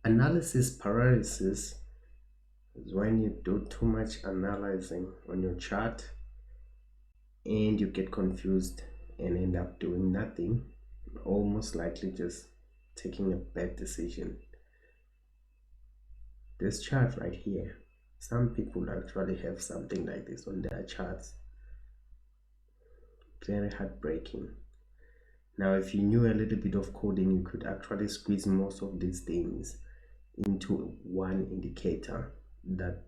Analysis paralysis is when you do too much analyzing on your chart and you get confused and end up doing nothing, almost likely just taking a bad decision. This chart right here, some people actually have something like this on their charts. Very heartbreaking. Now, if you knew a little bit of coding, you could actually squeeze most of these things into one indicator that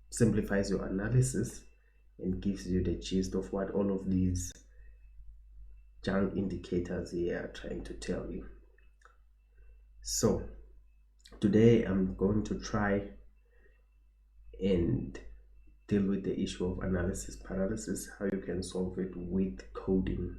simplifies your analysis and gives you the gist of what all of these junk indicators here are trying to tell you. So today I'm going to try and deal with the issue of analysis paralysis, how you can solve it with coding.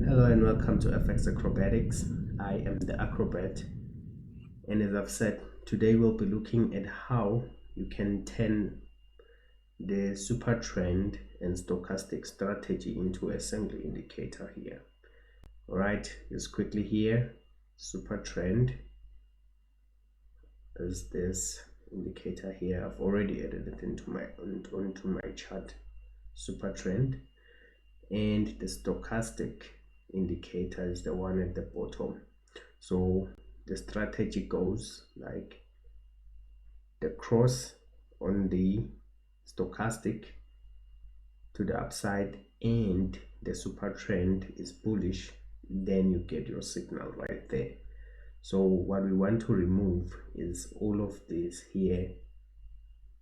Hello and welcome to FX Acrobatics. I am the Acrobat, and as I've said, today we'll be looking at how you can turn the Super Trend and Stochastic strategy into a single indicator here. Alright, just quickly here, Super Trend is this indicator here. I've already added it into my chart, Super Trend, and the Stochastic indicator is the one at the bottom. So the strategy goes like the cross on the stochastic to the upside and the super trend is bullish, then you get your signal right there. So what we want to remove is all of this here,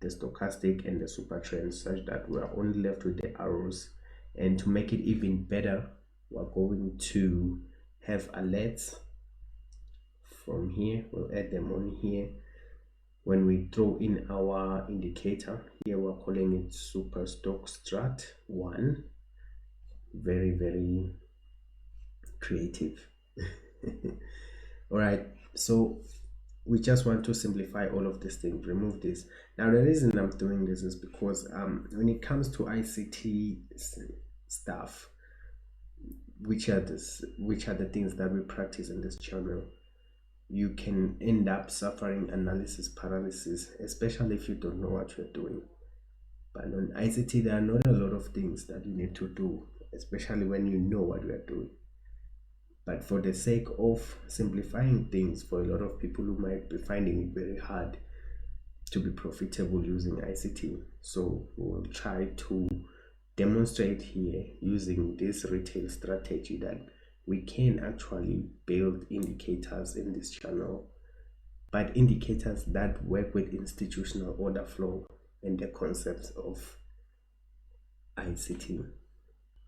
the stochastic and the super trend, such that we are only left with the arrows. And to make it even better, we're going to have alerts from here. We'll add them on here. When we throw in our indicator here, we're calling it Super Stock Strat 1. Very, very creative. All right, so we just want to simplify all of these things, remove this. Now the reason I'm doing this is because when it comes to ICT stuff, which are the things that we practice in this channel, you can end up suffering analysis paralysis, especially if you don't know what you're doing. But on ICT, there are not a lot of things that you need to do, especially when you know what you are doing. But for the sake of simplifying things for a lot of people who might be finding it very hard to be profitable using ICT, so we'll try to demonstrate here using this retail strategy that we can actually build indicators in this channel, but indicators that work with institutional order flow and the concepts of ICT.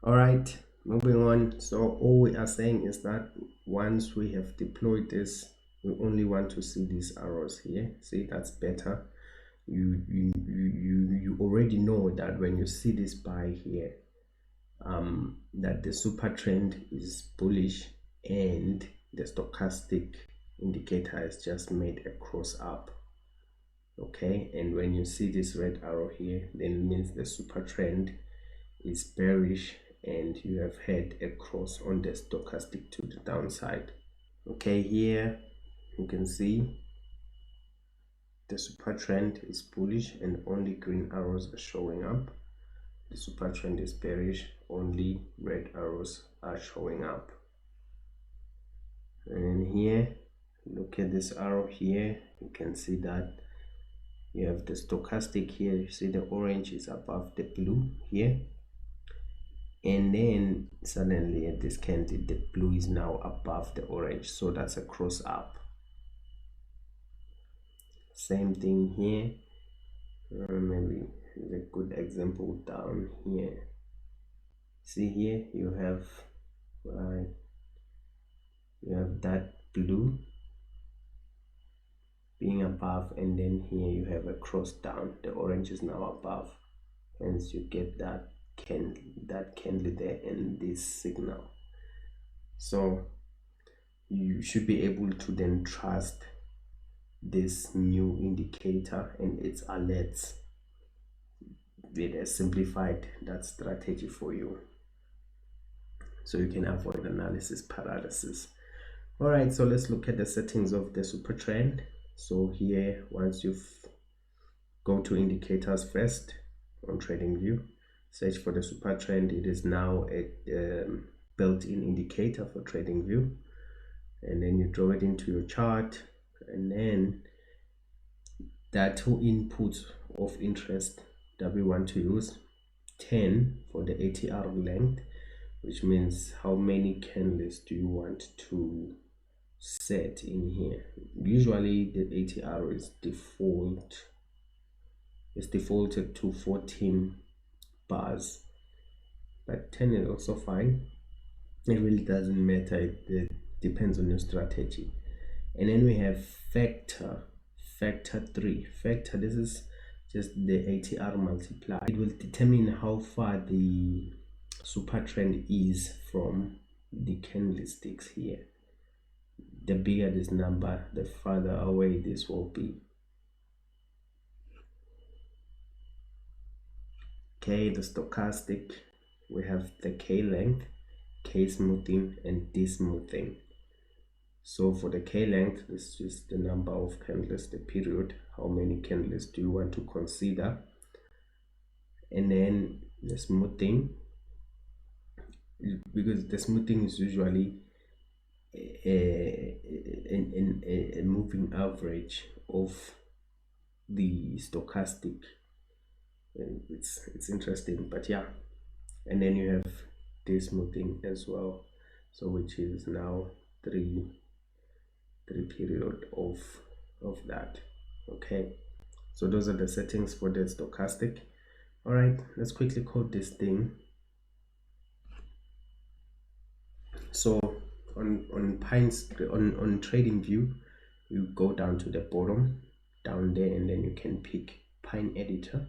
All right, moving on. So all we are saying is that once we have deployed this, we only want to see these arrows here. See, that's better. You already know that when you see this buy here, that the super trend is bullish and the stochastic indicator has just made a cross up. Okay, and when you see this red arrow here, then it means the super trend is bearish and you have had a cross on the stochastic to the downside. Okay, here you can see the super trend is bullish and only green arrows are showing up. The super trend is bearish, only red arrows are showing up. And here, look at this arrow here, you can see that you have the stochastic here. You see the orange is above the blue here, and then suddenly at this candle the blue is now above the orange, so that's a cross up. Same thing here. Maybe a good example down here. See here you have that blue being above, and then here you have a cross down. The orange is now above, hence you get that candle there and this signal. So you should be able to then trust this new indicator and its alerts. It has simplified that strategy for you, so you can avoid analysis paralysis. All right, so let's look at the settings of the super trend. So here, once you've go to indicators first on TradingView, search for the super trend. It is now a built-in indicator for TradingView, and then you draw it into your chart, and then there are two inputs of interest that we want to use. 10 for the ATR length, which means how many candles do you want to set in here. Usually the ATR is defaulted to 14 bars, but 10 is also fine. It really doesn't matter. It depends on your strategy. And then we have factor 3. Factor, this is just the ATR multiplier. It will determine how far the super trend is from the candlesticks here. The bigger this number, the farther away this will be. Okay, the stochastic, we have the K length, K smoothing, and D smoothing. So for the K length, this is the number of candles, the period, how many candles do you want to consider. And then the smoothing, because the smoothing is usually a moving average of the stochastic. It's interesting, but yeah. And then you have this smoothing as well, so which is now three period of that. Okay, so those are the settings for the stochastic. All right, let's quickly code this thing. So on TradingView, you go down to the bottom down there, and then you can pick Pine Editor.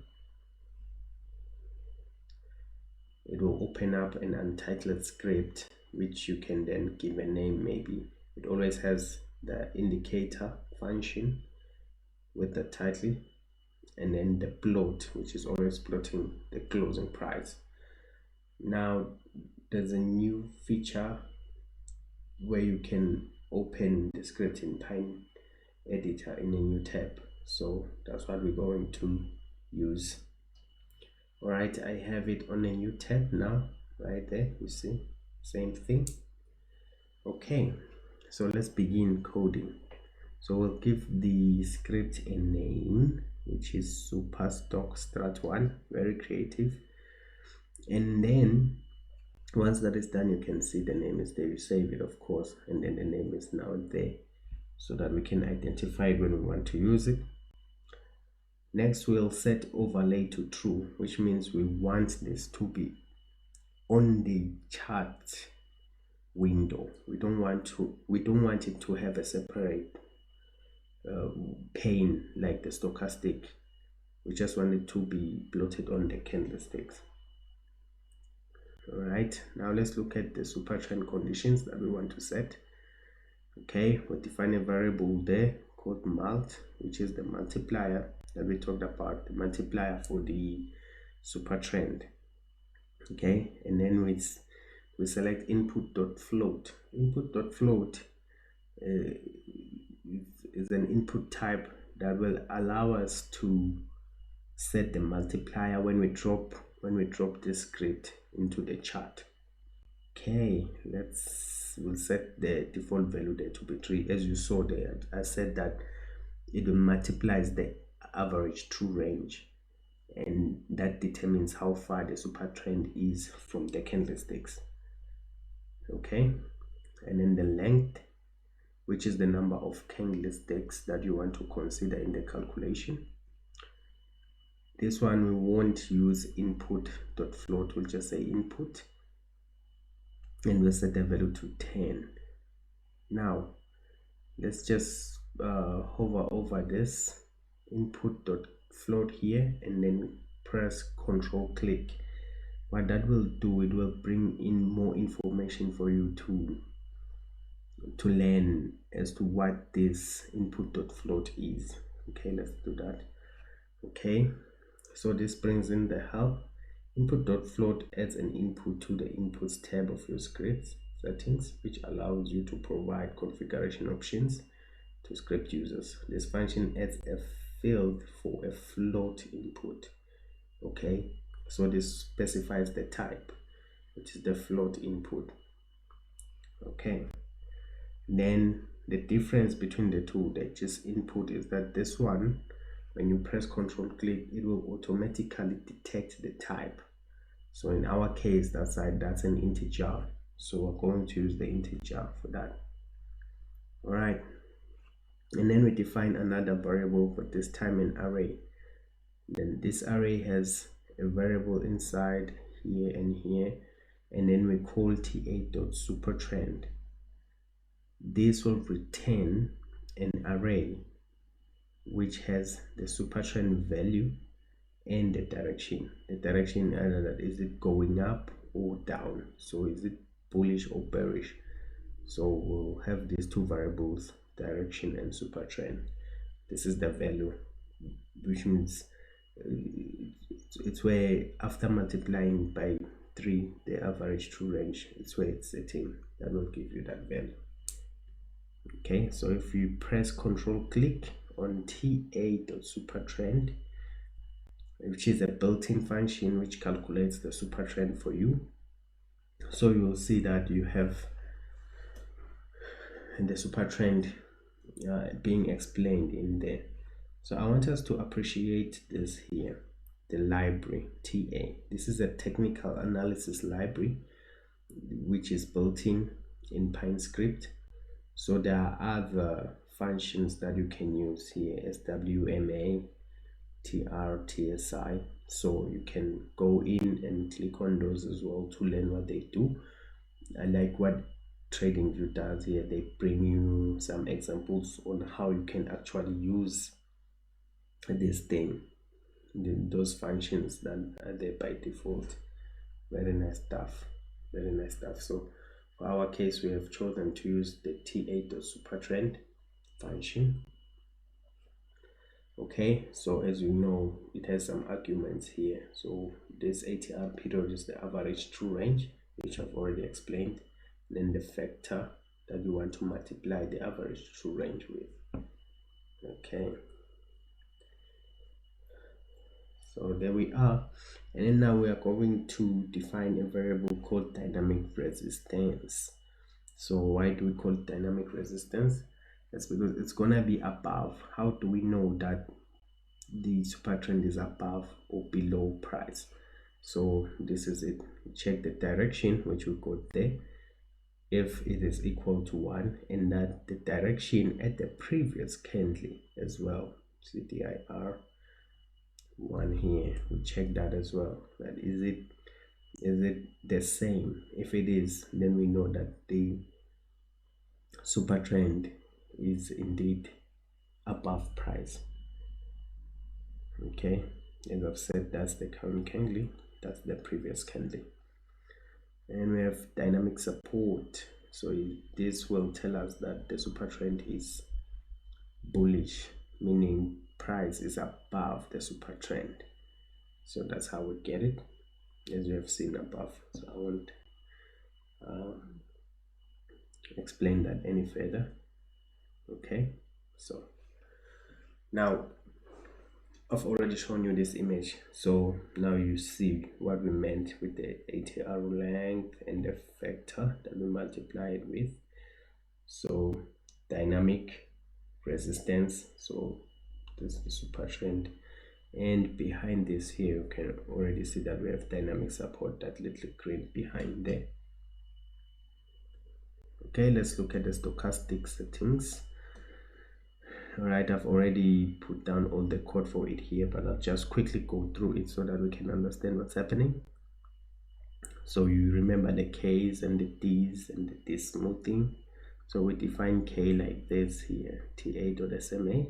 It will open up an untitled script, which you can then give a name. Maybe it always has the indicator function with the title, and then the plot, which is always plotting the closing price. Now there's a new feature where you can open the script in Pine Editor in a new tab, so that's what we're going to use. All right, I have it on a new tab now, right there, you see, same thing. Okay, so let's begin coding. So we'll give the script a name, which is Super Stock Strat 1, very creative. And then once that is done, you can see the name is there. You save it, of course, and then the name is now there, so that we can identify it when we want to use it. Next, we'll set overlay to true, which means we want this to be on the chart window. We don't want it to have a separate pane like the stochastic. We just want it to be plotted on the candlesticks. All right, now let's look at the super trend conditions that we want to set. Okay, we'll define a variable there called mult, which is the multiplier that we talked about, the multiplier for the super trend. Okay, and then we select input.float. Input.float is an input type that will allow us to set the multiplier when we drop the script into the chart. Okay, we'll set the default value there to be 3. As you saw there, I said that it multiplies the average true range, and that determines how far the super trend is from the candlesticks. Okay, and then the length, which is the number of candlesticks that you want to consider in the calculation. This one we won't use input.float, we'll just say input, and we'll set the value to 10. Now let's just hover over this input.float here, and then press Control click. What that will do, it will bring in more information for you to to learn as to what this input.float is. Okay, let's do that. Okay, so this brings in the help. Input.float adds an input to the inputs tab of your script settings, which allows you to provide configuration options to script users. This function adds a field for a float input. Okay, so this specifies the type, which is the float input. Okay, then the difference between the two, the just input, is that this one, when you press Control click, it will automatically detect the type. So in our case, that's an integer, so we're going to use the integer for that. All right, and then we define another variable, but this time an array. Then this array has a variable inside here and here, and then we call ta.supertrend. This will return an array which has the supertrend value and the direction. The direction, is it going up or down? So is it bullish or bearish? So we'll have these two variables, direction and supertrend. This is the value, which means it's where after multiplying by 3 the average true range, it's where it's sitting. That will give you that value. Okay, so if you press Control click on ta.supertrend, which is a built-in function which calculates the supertrend for you, so you will see that you have the supertrend being explained in there. So I want us to appreciate this here, the library TA. This is a technical analysis library which is built in PineScript. So there are other functions that you can use here, SWMA, TR, TSI. So you can go in and click on those as well to learn what they do. I like what TradingView does here. They bring you some examples on how you can actually use this thing, those functions that are there by default. Very nice stuff, very nice stuff. So for our case, we have chosen to use the ta.supertrend function. Okay, so as you know, it has some arguments here. So this ATR period is the average true range, which I've already explained. Then the factor that we want to multiply the average true range with. Okay, so there we are. And then now we are going to define a variable called dynamic resistance. So why do we call it dynamic resistance? That's because it's gonna be above. How do we know that the supertrend is above or below price? So this is it. Check the direction, which we got there. If it is equal to 1, and that the direction at the previous candle as well, CDIR 1 here, we check that as well. That is it the same? If it is, then we know that the super trend is indeed above price. Okay, as I've said, that's the current candle, that's the previous candle. And we have dynamic support. So this will tell us that the super trend is bullish, meaning price is above the super trend. So that's how we get it, as we have seen above. So I won't explain that any further. Okay, so now I've already shown you this image, so now you see what we meant with the ATR length and the factor that we multiplied with. So dynamic resistance, so this is the super trend, and behind this here you can already see that we have dynamic support, that little green behind there. Okay, let's look at the stochastic settings. All right, I've already put down all the code for it here, but I'll just quickly go through it so that we can understand what's happening. So you remember the K's and the D's and the D smoothing. So we define K like this here, ta.sma.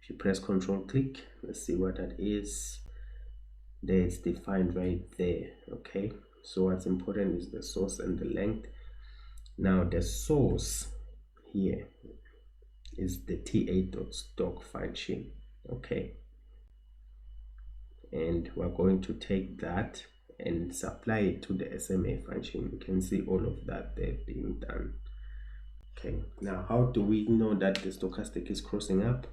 If you press Control click, let's see what that is. There, it's defined right there. Okay, so what's important is the source and the length. Now the source here is the ta.stock function. Okay, and we're going to take that and supply it to the SMA function. You can see all of that there being done. Okay, now how do we know that the stochastic is crossing up?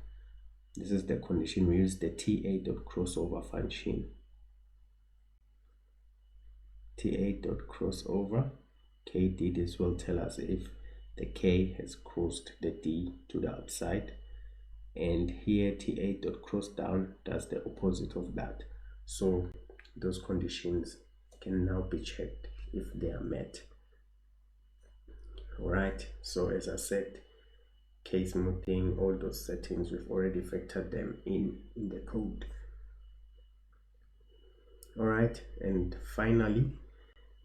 This is the condition. We use the ta.crossover function. ta.crossover, kd, this will tell us if the k has crossed the d to the upside, and here ta.cross down does the opposite of that. So those conditions can now be checked if they are met. Alright, so as I said, case smoothing, all those settings, we've already factored them in the code. Alright, and finally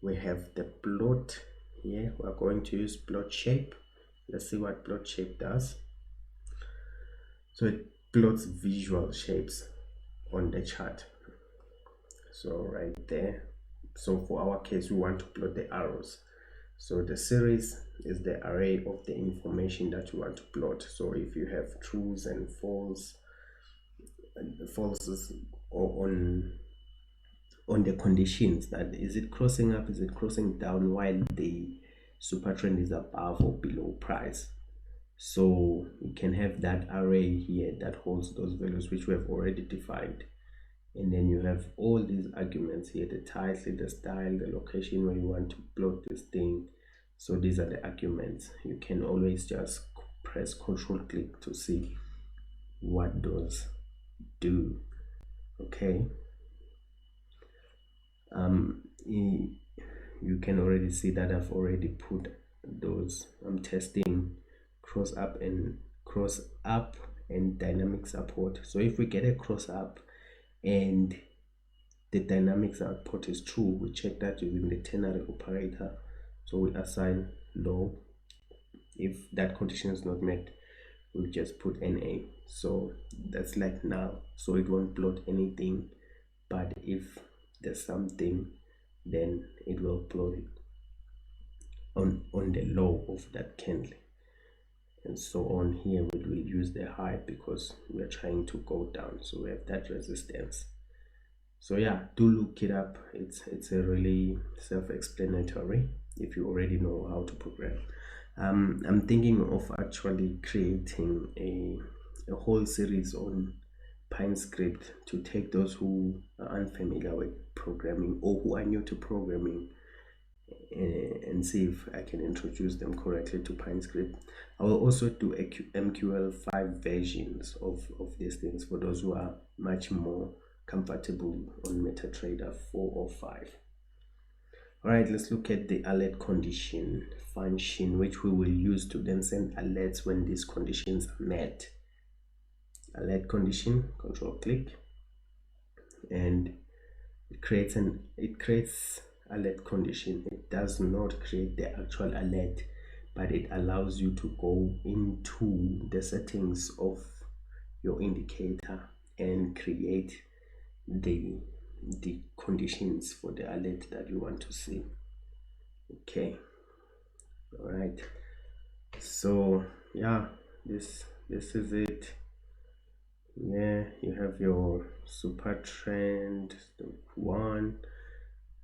we have the plot here. We're going to use plot shape. Let's see what plot shape does. So it plots visual shapes on the chart. So right there, so for our case we want to plot the arrows. So the series is the array of the information that you want to plot. So if you have trues and falses on the conditions, that is it crossing up, is it crossing down while the super trend is above or below price. So you can have that array here that holds those values which we have already defined, and then you have all these arguments here, the title, the style, the location where you want to plot this thing. So these are the arguments. You can always just press Ctrl click to see what those do. Okay, you can already see that I've already put those. I'm testing cross up and dynamic support. So if we get a cross up and the dynamic support is true, we check that using the ternary operator. So we assign low. If that condition is not met, we just put NA. So that's like null, so it won't plot anything. But if there's something, then it will plot it on the low of that candle, and so on. Here we will use the high because we are trying to go down, so we have that resistance. So yeah, do look it up. It's a really self-explanatory if you already know how to program. I'm thinking of actually creating a whole series on PineScript to take those who are unfamiliar with programming or who are new to programming, and see if I can introduce them correctly to PineScript. I will also do MQL5 versions of these things for those who are much more comfortable on MetaTrader 4 or 5. Alright, let's look at the alert condition function, which we will use to then send alerts when these conditions are met. Alert condition, Control click, and it creates alert condition. It does not create the actual alert, but it allows you to go into the settings of your indicator and create the conditions for the alert that you want to see. Okay, all right, so yeah, this is it. Yeah, you have your super trend one.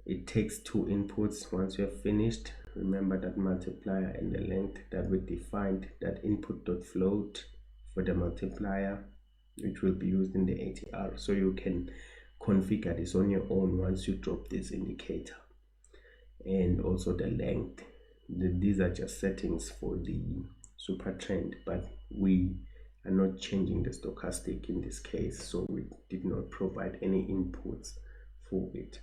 It takes 2 inputs. Once you have finished, remember that multiplier and the length that we defined, that input.float for the multiplier, which will be used in the ATR. So you can configure this on your own once you drop this indicator. And also the length. These are just settings for the super trend, but we are not changing the stochastic in this case, so we did not provide any inputs for it.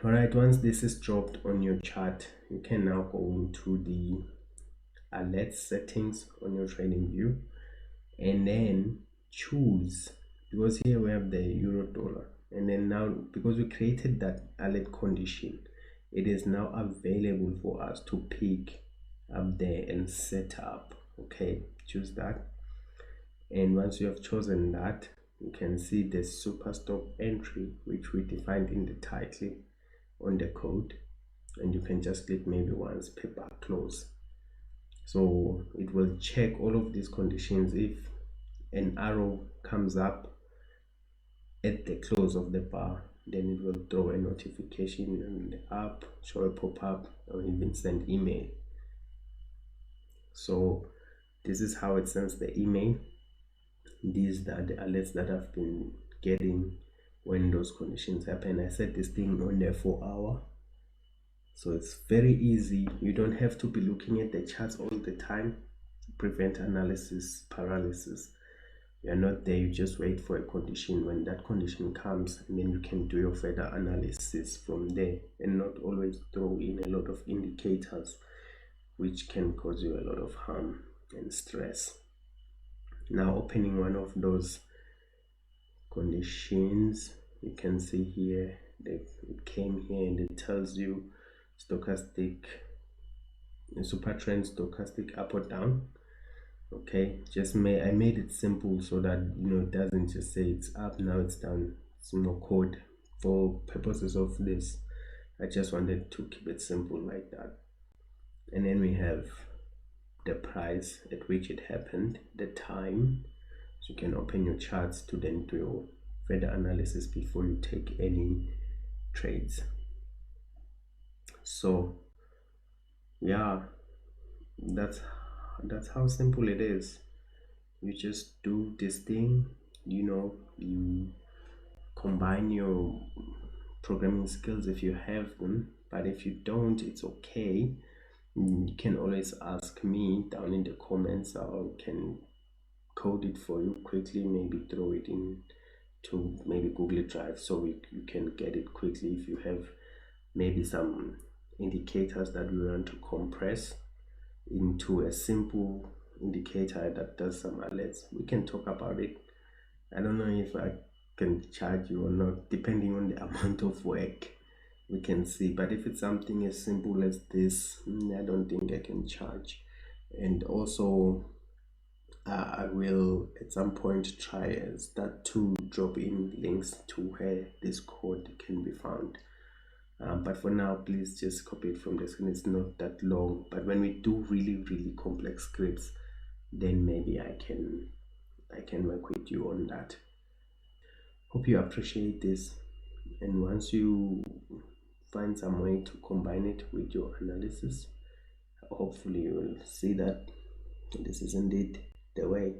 Alright, once this is dropped on your chart, you can now go into the alert settings on your trading view and then choose, because here we have the euro dollar, and then now because we created that alert condition, it is now available for us to pick up there and set up. Okay, choose that, and once you have chosen that, you can see the super stop entry which we defined in the title on the code. and you can just click maybe once, paper close. So it will check all of these conditions. If an arrow comes up at the close of the bar, then it will throw a notification on the app, show a pop-up, or even send email. So this is how it sends the email. These are the alerts that I've been getting when those conditions happen. I set this thing on there for hour, so it's very easy. You don't have to be looking at the charts all the time to prevent analysis paralysis. You're not there, you just wait for a condition. When that condition comes, and then you can do your further analysis from there, and not always throw in a lot of indicators which can cause you a lot of harm and stress. Now opening one of those conditions, you can see here that it came here and it tells you stochastic, super trend, stochastic, up or down. Okay, I made it simple so that it doesn't just say it's up, now it's down. It's more code. For purposes of this, I just wanted to keep it simple like that. And then we have the price at which it happened, the time, so you can open your charts to then do your further analysis before you take any trades. So yeah, that's how simple it is. You just do this thing, you combine your programming skills if you have them, but if you don't, it's okay. You can always ask me down in the comments. I can code it for you quickly, maybe throw it in to maybe Google Drive so you can get it quickly. If you have maybe some indicators that we want to compress into a simple indicator that does some alerts, we can talk about it. I don't know if I can charge you or not, depending on the amount of work. We can see, but if it's something as simple as this, I don't think I can charge. And also I will at some point try start to drop in links to where this code can be found, but for now, please just copy it from the screen. It's not that long, but when we do really complex scripts, then maybe I can work with you on that. Hope you appreciate this, and once you find some way to combine it with your analysis, hopefully you will see that this is indeed the way.